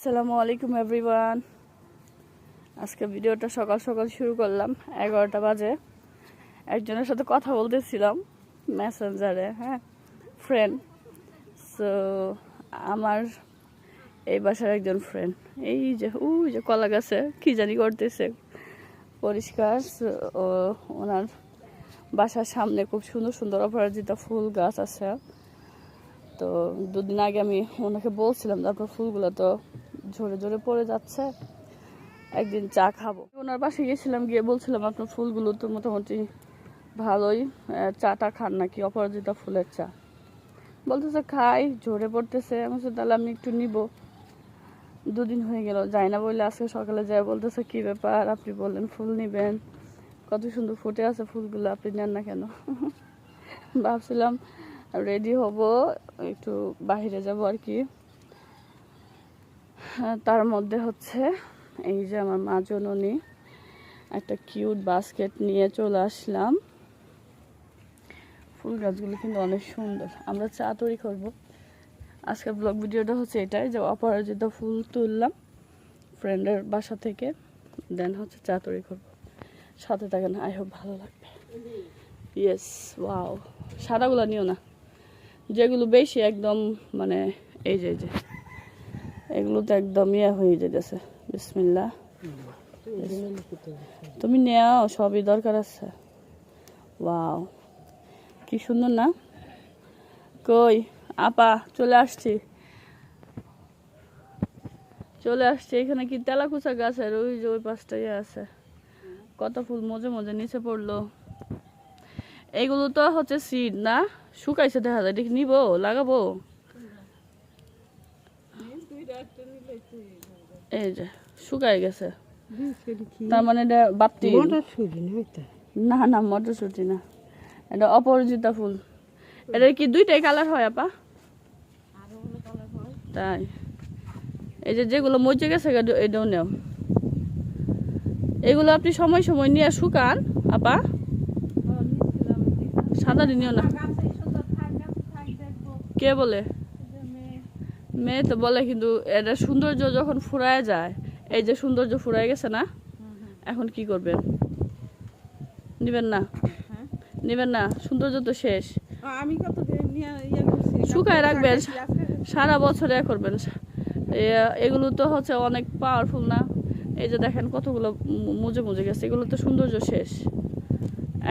আসসালামু আলাইকুম এভরিওয়ান। আজকে ভিডিওটা সকাল সকাল শুরু করলাম, 11টা বাজে। একজনের সাথে কথা বলতেছিলাম মেসেঞ্জারে, ফ্রেন্ড। সো আমার এই বাসার একজন ফ্রেন্ড, এই যে ওই যে কলা গাছে কি জানি করতেছে পরিষ্কার। ও ওনার বাসার সামনে খুব সুন্দর সুন্দর অপরাজিতা ফুল গাছ আছে। তো দুদিন আগে আমি ওনাকে বলছিলাম, তারপর ফুলগুলো তো ঝরে ঝরে পড়ে যাচ্ছে, একদিন চা খাবো। ওনার বাসায় গেছিলাম, গিয়ে বলছিলাম আপনার ফুলগুলো তো মোটামুটি ভালোই, চাটা খান নাকি অপরাজিতা ফুলের চা? বলতেছে খাই, ঝরে পড়তেছে। আমি তাহলে আমি একটু নিব। দুদিন হয়ে গেল যাই না বললে আজকে সকালে যায় বলতেছে কি ব্যাপার, আপনি বললেন ফুল নিবেন, কত সুন্দর ফুটে আছে ফুলগুলো, আপনি নেন না কেন? ভাবছিলাম রেডি হব, একটু বাইরে যাব আর কি। তার মধ্যে হচ্ছে এই যে আমার মা জননী একটা কিউট বাস্কেট নিয়ে চলে আসলাম। ফুল গাছগুলো কিন্তু অনেক সুন্দর। আমরা চা তৈরি করবো। আজকের ব্লগ ভিডিওটা হচ্ছে এটাই যে অপরাজিতা ফুল তুললাম ফ্রেন্ডের বাসা থেকে, দেন হচ্ছে চা তৈরি করবো। সাথে থাকেন, আই হোপ ভালো লাগবে। Yes, wow. সাদাগুলো নিও না, যেগুলো বেশি একদম মানে এই যে এগুলো তো একদম ইয়ে হয়ে যেতেছে। বিসমিল্লাহ, তুমি নেও, সবই দরকার আছে। ওয়াও, কি সুন্দর না? কই আপা, চলে আসছি। এখানে কি তেলাকুচা গাছের ওই যে ওই পাশটাই আছে, কত ফুল মজে মজে নিচে পড়লো। এইগুলো তো হচ্ছে সিড না, শুকাইছে দেখা যায়। দেখি নিবো, লাগাবো। এই যে শুকাই গেছে, তার মানে এটা বাপ্তি না, না মটরশুটি না, এটা অপরাজিতা ফুল। এটা কি দুইটাই কালার হয় আপা? তাই এই যে যেগুলো মজে গেছে এটাও নেও। এগুলো আপনি সময় সময় নিয়ে শুকান আপা, সাদা নিও না। কে বলে? মেয়ে তো বলে, কিন্তু এটা সৌন্দর্য যখন ফুরায় যায়, এই যে সৌন্দর্য ফুরায় গেছে না, এখন কি করবেন? নিবেন না? নিবেন না, সৌন্দর্য তো শেষ। আমি কত শুকায় রাখবেন, সারা বছর এ করবেন। এগুলো তো হচ্ছে অনেক পাওয়ারফুল না? এই যে দেখেন কতগুলো মুজে মুজে গেছে, এগুলো তো সৌন্দর্য শেষ।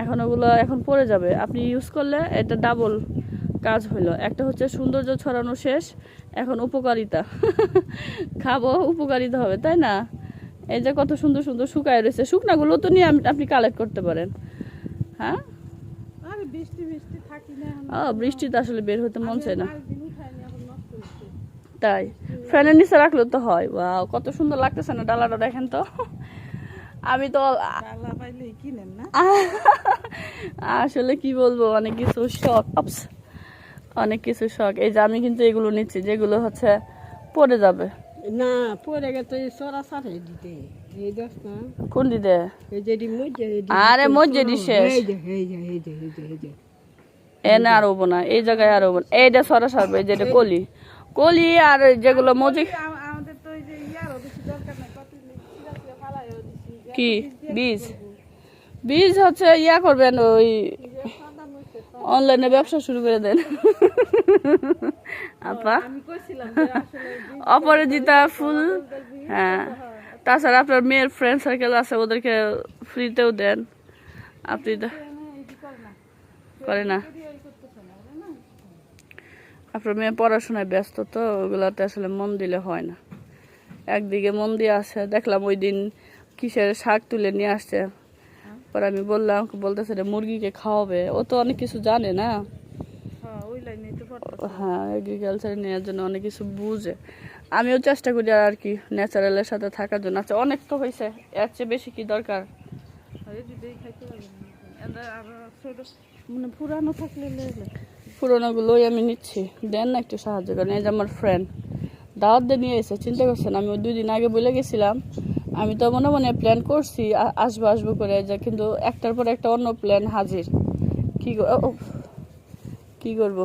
এখন ওগুলো এখন পড়ে যাবে, আপনি ইউজ করলে এটা ডাবল কাজ হইলো। একটা হচ্ছে সৌন্দর্য ছড়ানো শেষ, এখন উপকারিতা খাবো, উপকারিতা হবে, তাই না? এই যে কত সুন্দর সুন্দর শুকায় রয়েছে, শুকনাগুলো তো নিয়ে আপনি কালেক্ট করতে পারেন। হ্যাঁ, বৃষ্টিতে আসলে বের হতে মন চায় না, তাই ফ্যানের নিচে রাখলে তো হয়। ওয়াও, কত সুন্দর লাগতেছে না ডালাটা, দেখেন তো। আমি তো আসলে কি বলবো, অনেক কিছু শখ, অনেক কিছু শখ। এই যে আমি কিন্তু এগুলো নিচ্ছি যেগুলো হচ্ছে পড়ে যাবে না, পড়ে গেছে দিতে। কোন দিতে? আরে মসজিদ শেষ, এনে আর হবো না, এই জায়গায় আর হবো না। এইটা সরা সারবে, যেটা কলি কলি আর যেগুলো মসজিদ কি বীজ হচ্ছে ইয়া করবেন, ওই অনলাইনে ব্যবসা শুরু করে দেন আপা। অপরাজিতা ফুল, হ্যাঁ। তাছাড়া আপনার মেয়ের ফ্রেন্ড সার্কেল আছে, ওদেরকে ফ্রিতেও দেন। আপনি করে না, আপনার মেয়ে পড়াশোনায় ব্যস্ত, তো ওগুলাতে আসলে মন দিলে হয় না। একদিকে মন দিয়ে আসে, দেখলাম ওই দিন কিসের শাক তুলে নিয়ে আসছে, পরে আমি বললাম, বলতেছে মুরগিকে খাওয়াবে। ও তো অনেক কিছু জানে না, হ্যাঁ, এগ্রিকালচারে নেওয়ার জন্য অনেক কিছু বুঝে। আমিও চেষ্টা করি আর কি ন্যাচারালের সাথে থাকার জন্য। আচ্ছা, অনেক তো হয়েছে, এর চেয়ে বেশি কি দরকার? মানে পুরানো থাকলে পুরোনোগুলোই আমি নিচ্ছি, দেন না একটু সাহায্য করেন। এই যে আমার ফ্রেন্ড দাওয়াত দিয়ে নিয়ে এসে, চিন্তা করছেন, আমি 2 দিন আগে বলে গেছিলাম। আমি তো মনে মনে প্ল্যান করছি আসবো করে, যে কিন্তু একটার পর একটা অন্য প্ল্যান হাজির। কি করব?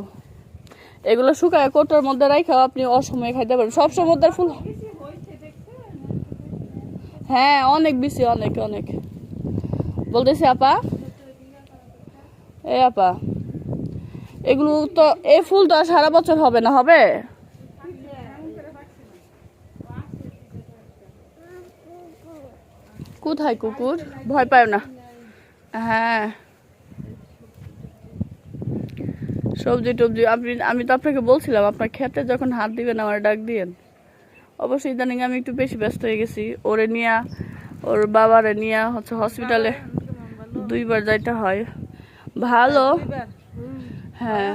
এগুলো শুকায় কোটোর মধ্যে রাখাও আপনি অসময়ে খাইতে পারেন। সব সমুদ্রের ফুল, হ্যাঁ অনেক বেশি, অনেক অনেক বলতেছি আপা। এই আপা, এগুলো তো এই ফুল তো আর সারা বছর হবে না, হবে? কোথায় কুকুর? ভয় পায় না। হ্যাঁ সবজি টবজি আমি তো আপনাকে বলছিলাম আপনার খেতে যখন হাত দিবেন আমার ডাক দিয়েন। অবশ্যই ইদানিং আমি একটু বেশি ব্যস্ত হয়ে গেছি। ওরে নিয়া, ওর বাবারে নিয়া হচ্ছে হসপিটালে 2 বার যাইতে হয়। ভালো, হ্যাঁ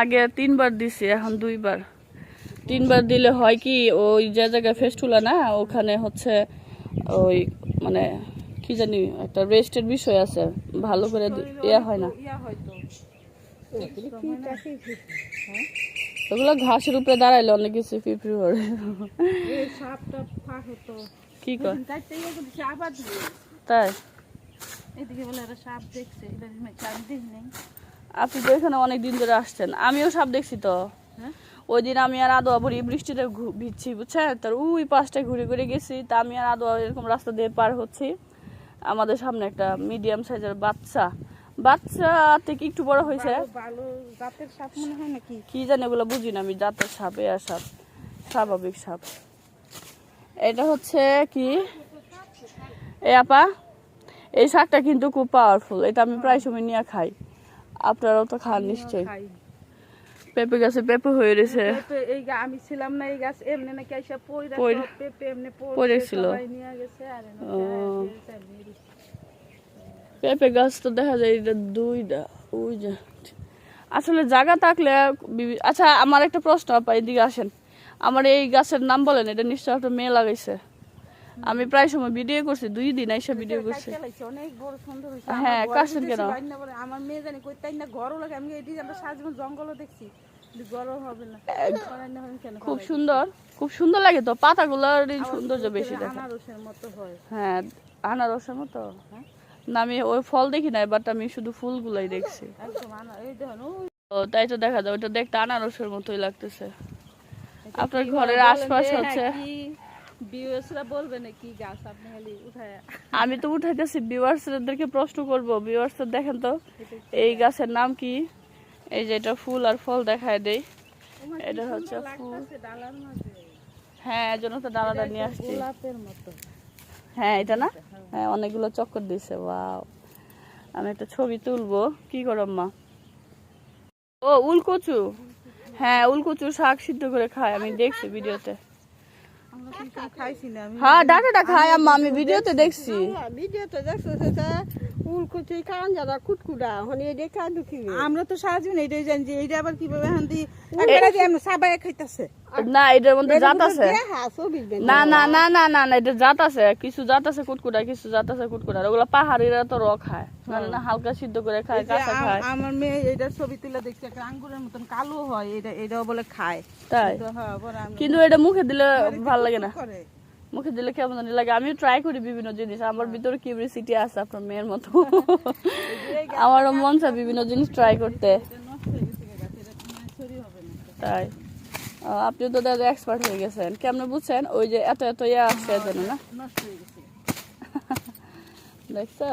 আগে 3 বার দিছি, এখন 2 বার। 3 বার দিলে হয় কি, ওই যে জায়গায় ফেস্টুলা না ওখানে হচ্ছে ওই মানে কি জানি একটা রেস্টের বিষয় আছে, ভালো করে ইয়া হয় না। ওগুলো ঘাসের উপরে দাঁড়াইলে অনেক কিছু পিঁপড়ে পড়ে। কি কর তাই? আপনি তো এখানে অনেক দিন ধরে আসছেন, আমিও সাপ দেখছি তো। ওই দিন আমি আর আদোয়া ভরি বৃষ্টিতে ভিজছি বুঝছেন, তার ওই পাশটায় ঘুরে ঘুরে গেছি। তা আমি আর আদোয়া এরকম রাস্তা দিয়ে পার হচ্ছি, আমাদের সামনে একটা মিডিয়াম সাইজের বাচ্চা থেকে একটু বড় হয়েছে, কি জানি ওগুলো বুঝি না আমি, জাতের সাপ, এয়ার সাপ, স্বাভাবিক সাপ। এটা হচ্ছে কি এ আপা, এই শাকটা কিন্তু খুব পাওয়ারফুল, এটা আমি প্রায় সময় নিয়ে খাই, আপনারাও তো খান নিশ্চয়ই। পেঁপে গাছে পেঁপে হয়ে রয়েছে, এই আমি ছিলাম না, এই গাছ এমনি নাকি আইসা পেঁপে এমনি পড়েছিল। নিয়ে গেছে। আর পেঁপে গাছ তো দেখা যায় এটা 2টা, ওই যে আসলে জায়গা থাকলে আচ্ছা আমার একটা প্রশ্ন আপা, এদিকে আসেন। আমার এই গাছের নাম বলেন, এটা নিশ্চয় একটা মেয়ে লাগাইছে। আমি প্রায় সময় ভিডিও করছি, 2 দিন এসে ভিডিও করছি। অনেক বড় সুন্দর হইছে। হ্যাঁ কাশছেন কেন? আমার মেয়ে জানি কই তাই না ঘরও লাগে, আমি এটি আমরা সারাজীবন জঙ্গলও দেখছি, ঘরও হবে না। খুব সুন্দর, খুব সুন্দর লাগে তো, পাতাগুলোর সৌন্দর্য বেশি দেখে। আনারসের মতো হয়। হ্যাঁ আনারসের মতো না, আমি ওই ফল দেখি নাই, বাট আমি শুধু ফুলগুলাই দেখছি। তাই তো দেখা যায়, ওইটা দেখতে আনারসের মতোই লাগতেছে। আপনার ঘরের আশপাশ হচ্ছে, আমি তো উঠাইতেছি, ভিউয়ার্সদেরকে প্রশ্ন করবো। ভিউয়ার্সদের দেখেন তো এই গাছের নাম কি? এই যে এটা ফুল আর ফল দেখায় দেই, এটা হচ্ছে ফুল। হ্যাঁ এর জন্য তো ডালাটা নিয়ে আসছি। হ্যাঁ এটা না, হ্যাঁ অনেকগুলো চক্কর দিছে। ওয়াও, আমি একটা ছবি তুলবো। কি করো মা? ও উলকচু, হ্যাঁ উলকচু শাক সিদ্ধ করে খায়, আমি দেখছি ভিডিওতে। হ্যাঁ ডাটাটা খায় আম্মা, আমি ভিডিওতে দেখছি। আমরা তো সারাজীবন এটাই জানি যে এইটা আবার কিভাবে সাবাই খাইতেছে না, এটার মধ্যে জাত আছে। না না না না না না, এটা জাত আছে, কিছু জাত আছে কুটকুটা, কিছু জাত আছে কুটকুটা। ওগুলো পাহাড়িরা তো খায় না, না হালকা সিদ্ধ করে খায়, কাঁচা খায়। আমার মেয়ে এটা ছবি তুলে দেখছে, একটা আঙ্গুরের মতন কালো হয়, এটাও বলে খায়। তাই? কিন্তু এটা মুখে দিলে ভালো লাগে না, মুখে দিলে কেমন জানি লাগে। আমিও ট্রাই করি বিভিন্ন জিনিস, আমার ভিতরে কিউরিওসিটি আছে আপনার মেয়ের মতো। আমারও মন চায় বিভিন্ন জিনিস ট্রাই করতে। তাই? আপনি তো দাদা এক্সপার্ট হয়ে গেছেন, কেমন বুঝছেন? ওই যে এত এত ইয়ে আসছে এর জন্য না, দেখছো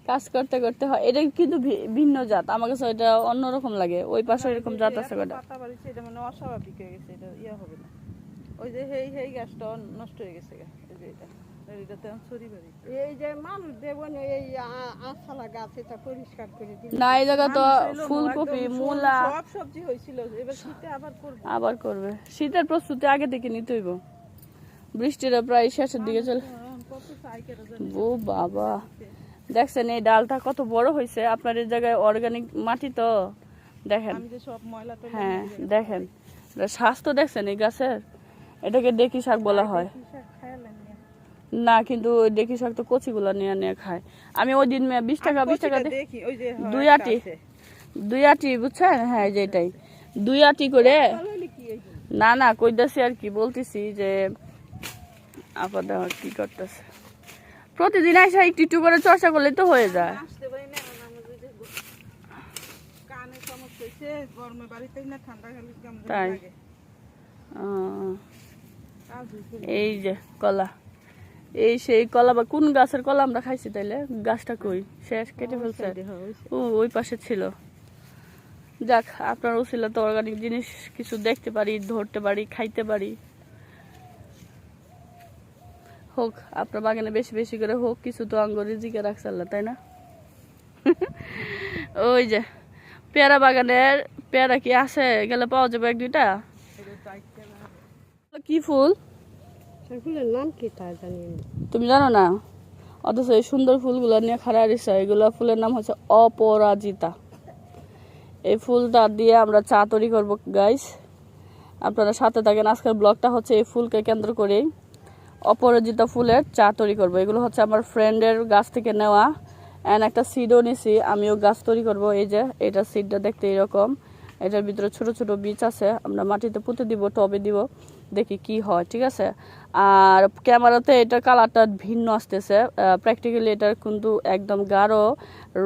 কাজ করতে করতে হয়। এটা কিন্তু ভিন্ন জাত, আমার কাছে এটা অন্যরকম লাগে। ওই পাশে এরকম জাত আছে কটা, এটা মানে অস্বাভাবিক হয়ে গেছে, এটা ইয়া হবে না। ওই যে এই গাছটা নষ্ট হয়ে গেছে, এই যে এটা এই যে মানুষ দেবন এই আছালা গাছ, এটা পরিষ্কার করে দিল না। এই জায়গা তো ফুলকপি, মূলা, সব সবজি হয়েছিল, এবার শীতে আবার করবে। শীতের প্রস্তুতি আগে থেকে নিতে হইব, বৃষ্টিটা প্রায় শেষের দিকে চলে। ও বাবা, দেখছেন এই ডালটা কত বড় হয়েছে। আপনার এই জায়গায় অর্গানিক মাটি তো দেখেন। হ্যাঁ দেখেন স্বাস্থ্য দেখছেন এই গাছের। এটাকে ডেকি শাক বলা হয় না, কিন্তু ওই ডেকি শাক তো কচিগুলা নিয়ে নিয়ে খায়। আমি ওই দিন 20 টাকা 20 টাকা দেখি 2 আটি বুঝছেন। হ্যাঁ যেটাই 2 আটি করে। না না কইতাছি আর কি, বলতেছি যে আপাতত কি করতেছে, প্রতিদিন আসা একটু একটু করে চর্চা করলে তো হয়ে যায়। হইছে গরমে বাড়িতে না ঠান্ডা খালি কেমন তাই লাগে কাজ হইছে এই যে কলা, এই সেই কলা। বা কোন গাছের কলা আমরা খাইছি তাইলে? গাছটা কই? শেষ কেটে ফেলছে। ও ওই পাশে ছিল। যাক, আপনার উছিলা তো অর্গানিক জিনিস কিছু দেখতে পারি, ধরতে পারি, খাইতে পারি। হোক আপনার বাগানে বেশি বেশি করে হোক, কিছু তো আঙ্গ রিজিকে রাখছে আল্লাহ, তাই না? ওই যে পেয়ারা বাগানের পেয়ারা কি আছে? গেলে পাওয়া যাবে এক দুইটা। কি ফুল? ফুলের নাম কি তা জানি না। তুমি জানো না? অথচ এই সুন্দর ফুলগুলো নিয়ে খাড়া রয়েছে। এগুলো ফুলের নাম হচ্ছে অপরাজিতা। এই ফুলটা দিয়ে আমরা চা তৈরি করবো গাইস, আপনারা সাথে থাকেন। আজকের ব্লগটা হচ্ছে এই ফুলকে কেন্দ্র করেই, অপরাজিতা ফুলের চা তৈরি করবো। এগুলো হচ্ছে আমার ফ্রেন্ডের গাছ থেকে নেওয়া, অ্যান্ড একটা সিডও নিছি, আমিও গাছ তৈরি করব। এই যে এটা সিডটা দেখতে এরকম, এটার ভিতরে ছোট ছোট বীজ আছে। আমরা মাটিতে পুঁতে দিব, টবে দিব, দেখি কি হয়, ঠিক আছে? আর ক্যামেরাতে এটার কালারটা ভিন্ন আসতেছে, প্র্যাকটিক্যালি এটার কিন্তু একদম গাঢ়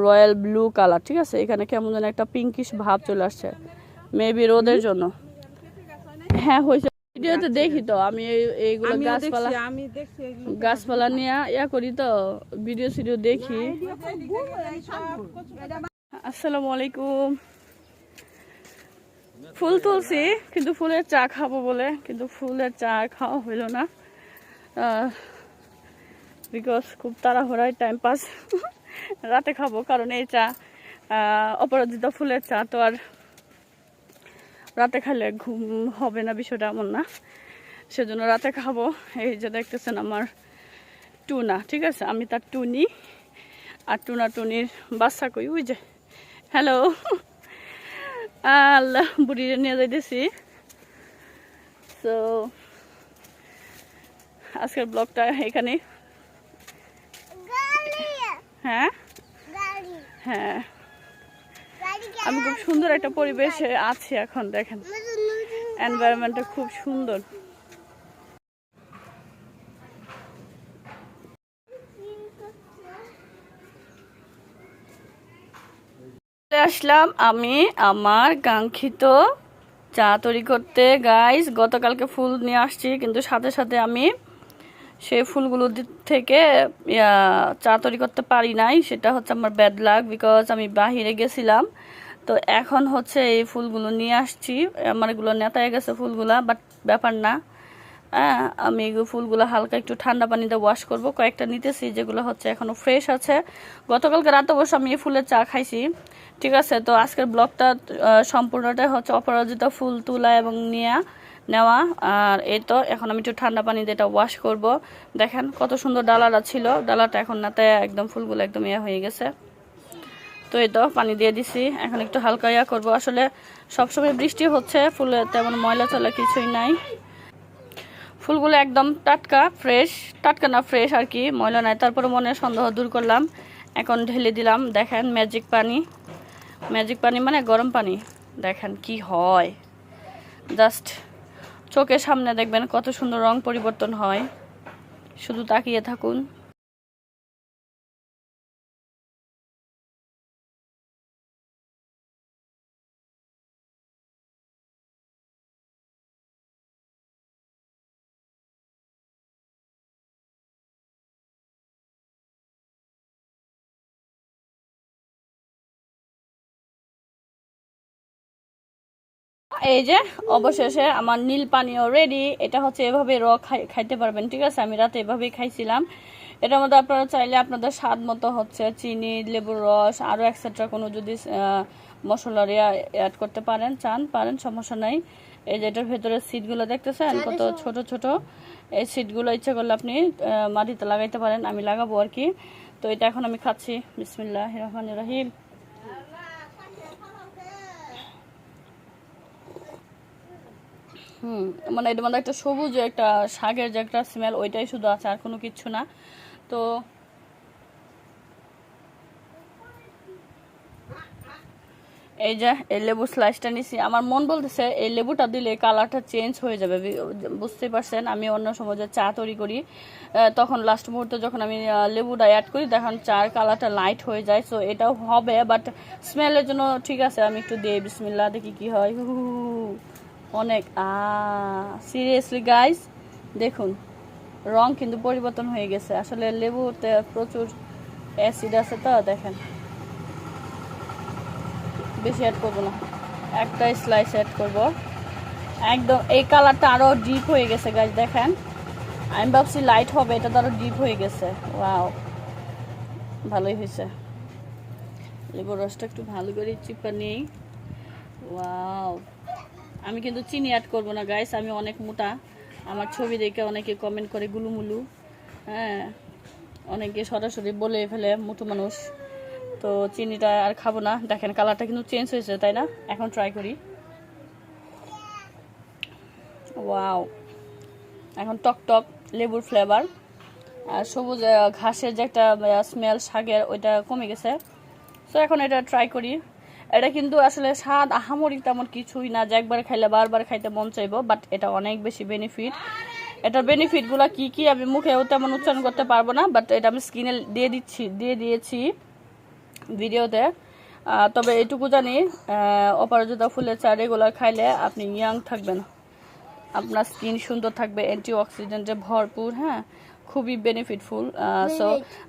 রয়্যাল ব্লু কালার, ঠিক আছে? এখানে কেমন যেন একটা পিঙ্কিশ ভাব চলে আসছে, মেবি রোদের জন্য। হ্যাঁ হয়েছে, ভিডিওতে দেখি তো আমি এইগুলো গাছপালা, আমি দেখছি গাছপালা নিয়ে ইয়া করি তো, ভিডিও সিডিও দেখি। আসসালামু আলাইকুম। ফুল তুলছি, কিন্তু ফুলের চা খাবো বলে, কিন্তু ফুলের চা খাওয়া হইল না, বিকজ খুব তাড়াহুড়ায় টাইম পাস। রাতে খাবো, কারণ এই চা অপরাজিতা ফুলের চা তো আর রাতে খাইলে ঘুম হবে না, বিষয়টা এমন না, সেজন্য রাতে খাবো। এই যে দেখতেছেন আমার টুনা, ঠিক আছে? আমি তার টুনি, আর টুনা টুনির বাচ্চা কই ওই যে। হ্যালো, আল্লাহ বুড়িরে নিয়ে যাইতেছি। তো আজকের ব্লগটা এখানে। হ্যাঁ হ্যাঁ, আমি খুব সুন্দর একটা পরিবেশে আছি এখন, দেখেন এনভায়রনমেন্টটা খুব সুন্দর। আসলাম আমি আমার কাঙ্ক্ষিত চা তৈরি করতে গাইস। গতকালকে ফুল নিয়ে আসছি, কিন্তু সাথে সাথে আমি সেই ফুলগুলো থেকে চা তৈরি করতে পারি নাই। সেটা হচ্ছে আমার ব্যাড লাক, বিকজ আমি বাহিরে গেছিলাম। তো এখন হচ্ছে এই ফুলগুলো নিয়ে আসছি, আমার এগুলো নেতায় গেছে ফুলগুলা, বাট ব্যাপার না। হ্যাঁ, আমি এই ফুলগুলো হালকা একটু ঠান্ডা পানিতে ওয়াশ করব। কয়েকটা নিতেছি যেগুলো হচ্ছে এখনো ফ্রেশ আছে। গতকালকে রাতে অবশ্য আমি এই ফুলের চা খাইছি, ঠিক আছে? তো আজকের ব্লগটা সম্পূর্ণটাই হচ্ছে অপরাজিতা ফুল তোলা এবং নেওয়া। আর এই তো এখন আমি একটু ঠান্ডা পানি দিয়ে এটা ওয়াশ করব। দেখেন কত সুন্দর ডালাটা ছিল, ডালাটা এখন নাতে একদম ফুলগুলো একদম ইয়া হয়ে গেছে। তো এই তো পানি দিয়ে দিছি, এখন একটু হালকা ইয়া করবো। আসলে সবসময় বৃষ্টি হচ্ছে, ফুলে তেমন ময়লা চলা কিছুই নাই। ফুলগুলো একদম টাটকা ফ্রেশ, টাটকা না ফ্রেশ আর কি, ময়লা নাই। তারপরে মনে সন্দেহ দূর করলাম, এখন ঢেলে দিলাম। দেখেন ম্যাজিক পানি, ম্যাজিক পানি মানে গরম পানি। দেখেন কি হয়, জাস্ট চোখের সামনে দেখবেন কত সুন্দর রং পরিবর্তন হয়, শুধু তাকিয়ে থাকুন। এই যে অবশেষে আমার নীল পানীয় রেডি। এটা হচ্ছে এভাবে খাইতে পারবেন, ঠিক আছে? আমি রাতে এভাবেই খাইছিলাম। এটার মধ্যে আপনারা চাইলে আপনাদের স্বাদ মতো হচ্ছে চিনি, লেবুর রস, আরও এক্সেট্রা কোনো যদি মশলা অ্যাড করতে পারেন, সমস্যা নাই। এই যে এটার ভেতরে সিডগুলো দেখতেছেন কত ছোট ছোট, এই সিডগুলো ইচ্ছা করলে আপনি মাটিতে লাগাইতে পারেন, আমি লাগাবো আর কি। তো এটা এখন আমি খাচ্ছি। বিসমিল্লাহির রহমানির রহিম। মানে এটার মধ্যে একটা সবুজ একটা শাকের যে একটা স্মেল, ওইটাই শুধু আছে, আর কোনো কিচ্ছু না। তো এই যে এই লেবু স্লাইসটা নিছি, আমার মন বলতেছে এই লেবুটা দিলে কালারটা চেঞ্জ হয়ে যাবে। বুঝতে পারছেন, আমি অন্য সময় যে চা তৈরি করি তখন লাস্ট মুহূর্তে যখন আমি লেবুটা অ্যাড করি তখন চার কালারটা লাইট হয়ে যায়। সো এটাও হবে, বাট স্মেলের জন্য ঠিক আছে, আমি একটু দিই বিসমিল্লাহ, দেখি কি হয়। অনেক সিরিয়াসলি গাইস দেখুন রং কিন্তু পরিবর্তন হয়ে গেছে। আসলে লেবুতে প্রচুর অ্যাসিড আছে তো, দেখেন বেশি অ্যাড করবো না, একটা স্লাইস অ্যাড করব। একদম এই কালারটা আরও ডিপ হয়ে গেছে গাইস, দেখেন আমি ভাবছি লাইট হবে, এটা তো আরও ডিপ হয়ে গেছে। ওয়াও, ভালোই হয়েছে। লেবুর রসটা একটু ভালো করে চিপা নিই। ওয়াও, আমি কিন্তু চিনি অ্যাড করবো না গাইস, আমি অনেক মোটা। আমার ছবি দেখে অনেকে কমেন্ট করে গুলুমুলু, হ্যাঁ অনেকে সরাসরি বলে ফেলে মোটু মানুষ, তো চিনিটা আর খাবো না। দেখেন কালারটা কিন্তু চেঞ্জ হয়েছে, তাই না? এখন ট্রাই করি। ওয়াও, এখন টক টক লেবুর ফ্লেভার, আর সবুজ ঘাসের যে একটা স্মেল শাকের, ওইটা কমে গেছে। সো এখন এটা ট্রাই করি। এটা কিন্তু আসলে স্বাদ আহামরি তেমন কিছুই না, যে একবার খাইলে বারবার খাইতে মন চাইবো, বাট এটা অনেক বেশি বেনিফিট। এটার বেনিফিটগুলো কি কি আমি মুখেও তেমন উচ্চারণ করতে পারবো না, বাট এটা আমি স্কিনে দিয়ে দিয়েছি ভিডিওতে। তবে এটুকু জানি অপরাজিতা ফুলের চা রেগুলার খাইলে আপনি ইয়াং থাকবেন, আপনার স্কিন সুন্দর থাকবে, অ্যান্টি অক্সিডেন্টে ভরপুর, হ্যাঁ খুবই বেনিফিটফুল। সো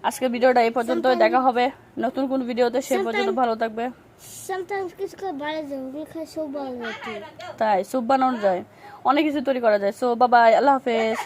আজকের ভিডিওটা এই পর্যন্ত, দেখা হবে নতুন কোন ভিডিওতে, সে পর্যন্ত ভালো থাকবে। তাই স্যুপ বানানো যায়, অনেক কিছু তৈরি করা যায়। সো বাবাই, আল্লাহ হাফেজ।